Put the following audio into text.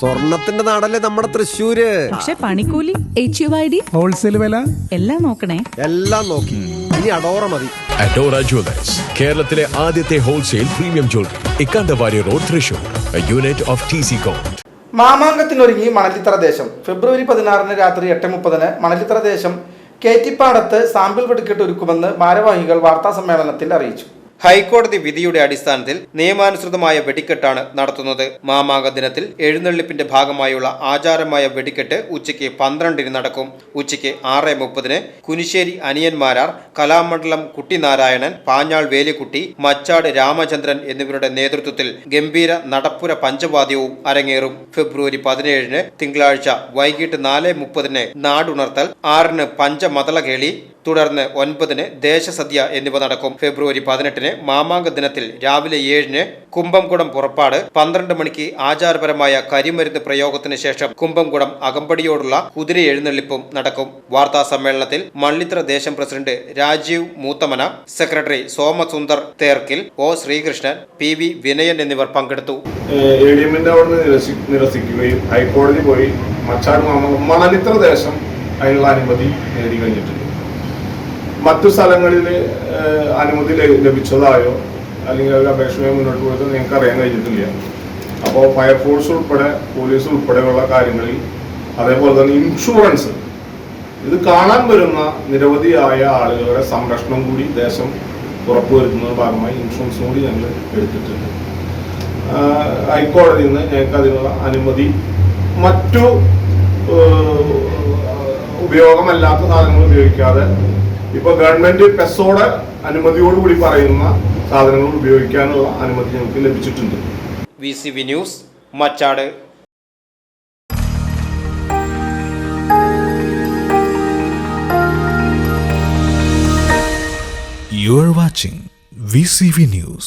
സ്വർണത്തിന്റെ നാടല്ലേ നമ്മുടെ തൃശ്ശൂര്. പക്ഷെ പണിക്കൂലി, HUID, ഹോൾസെയിൽ വില എല്ലാം നോക്കണേ. എല്ലാം നോക്കി. ഇനി അഡോറ മതി. അഡോറ ജ്വല്ലേഴ്സ്, കേരളത്തിലെ ആദ്യത്തെ wholesale premium jewellery, Ikkandavari road, Thrissur, unit of TC-Con. മാമാങ്കത്തിനൊരുങ്ങി മണലിത്തറ ദേശം. ഫെബ്രുവരി 16 രാത്രി 8:30 മണലിത്തറ ദേശം കേറ്റിപ്പാടത്ത് സാമ്പിൾ വെടിക്കെട്ട് ഒരുക്കുമെന്ന് ഭാരവാഹികൾ വാർത്താസമ്മേളനത്തിൽ അറിയിച്ചു. ഹൈക്കോടതി വിധിയുടെ അടിസ്ഥാനത്തിൽ നിയമാനുസൃതമായ വെടിക്കെട്ടാണ് നടത്തുന്നത്. മാമാങ്ക ദിനത്തിൽ എഴുന്നള്ളിപ്പിന്റെ ഭാഗമായുള്ള ആചാരമായ വെടിക്കെട്ട് ഉച്ചയ്ക്ക് 12-ന് നടക്കും. ഉച്ചയ്ക്ക് 6:30 കുനിശ്ശേരി അനിയന്മാരാർ, കലാമണ്ഡലം കുട്ടിനാരായണൻ, പാഞ്ഞാൾ വേലിക്കുട്ടി, മച്ചാട് രാമചന്ദ്രൻ എന്നിവരുടെ നേതൃത്വത്തിൽ ഗംഭീര നടപ്പുര പഞ്ചവാദ്യവും അരങ്ങേറും. ഫെബ്രുവരി 17 തിങ്കളാഴ്ച വൈകിട്ട് 4:30 നാടുണർത്തൽ, 6 പഞ്ചമതളകേളി, തുടർന്ന് 9 ദേശസദ്യ എന്നിവ നടക്കും. ഫെബ്രുവരി 18 മാമാങ്ക ദിനത്തിൽ രാവിലെ 7 കുംഭംകുടം പുറപ്പാട്, 12 മണിക്ക് ആചാരപരമായ കരിമരുന്ന് പ്രയോഗത്തിന് ശേഷം കുംഭംകുടം അകമ്പടിയോടുള്ള കുതിര എഴുന്നള്ളിപ്പും നടക്കും. വാർത്താ സമ്മേളനത്തിൽ മള്ളിത്തറ ദേശം president Rajeev Moothamana, secretary Somasundar Therkkil, O Sreekrishnan, PV Vinayan എന്നിവർ പങ്കെടുത്തു. ADMന്റെ അവിടെ നിരസിക്കുകയും ഹൈക്കോടതി പോയി മച്ചാട് മണലിത്തറ ദേശം അതിനുള്ള അനുമതി നേടി കഴിഞ്ഞിട്ടുണ്ട്. മറ്റു സ്ഥലങ്ങളിൽ അനുമതി ലഭിച്ചതായോ അല്ലെങ്കിൽ ഒരു അപേക്ഷയോ മുന്നോട്ട് പോയത് നിങ്ങൾക്ക് അറിയാൻ കഴിഞ്ഞിട്ടില്ല. അപ്പോൾ ഫയർഫോഴ്സ് ഉൾപ്പെടെ പോലീസ് ഉൾപ്പെടെയുള്ള കാര്യങ്ങളിൽ, അതേപോലെ തന്നെ ഇൻഷുറൻസ്, ഇത് കാണാൻ വരുന്ന നിരവധിയായ ആളുകളുടെ സംരക്ഷണം കൂടി ദേശം ഉറപ്പുവരുത്തുന്നതിന്റെ ഭാഗമായി ഇൻഷുറൻസും കൂടി ഞങ്ങൾ എടുത്തിട്ടുണ്ട്. ഹൈക്കോടതിയിൽ നിന്ന് ഞങ്ങൾക്ക് അതിനുള്ള അനുമതി മറ്റു ഉപയോഗമല്ലാത്ത സാധനങ്ങൾ ഉപയോഗിക്കാതെ ഇപ്പൊ ഗവൺമെന്റ് പെസോടെ അനുമതിയോടുകൂടി പറയുന്ന സാധനങ്ങൾ ഉപയോഗിക്കാനുള്ള അനുമതി ഞങ്ങൾക്ക് ലഭിച്ചിട്ടുണ്ട്. VCV news, Machad. You are watching VCV News.